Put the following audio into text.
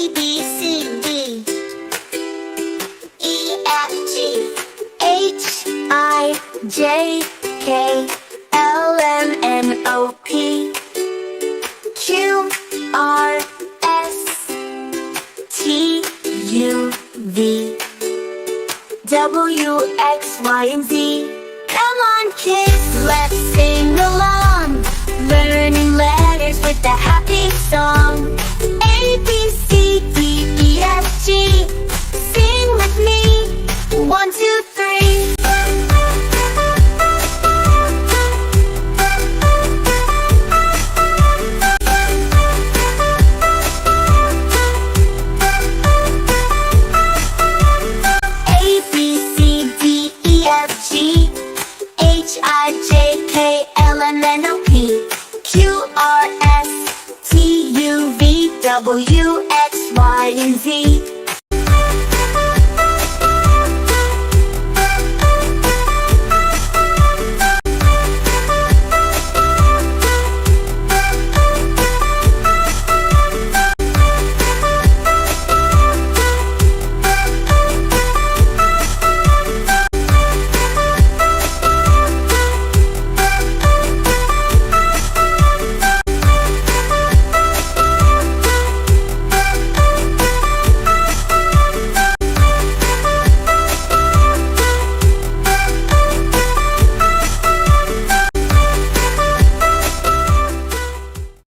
A, B, C, D, E, F, G, H, I, J, K, L, M, N, O, P, Q, R, S, T, U, V, W, X, Y, and Z. Come on kids, let's sing along, learning letters with the happy song. A, B, C, D, E, F, G. Sing with me. 1, 2, 3. A, B, C, D, E, F, G, H, I, J, K, L, M, N, O, P, Q, R, S, T, U, V, W, X, Y, and Z.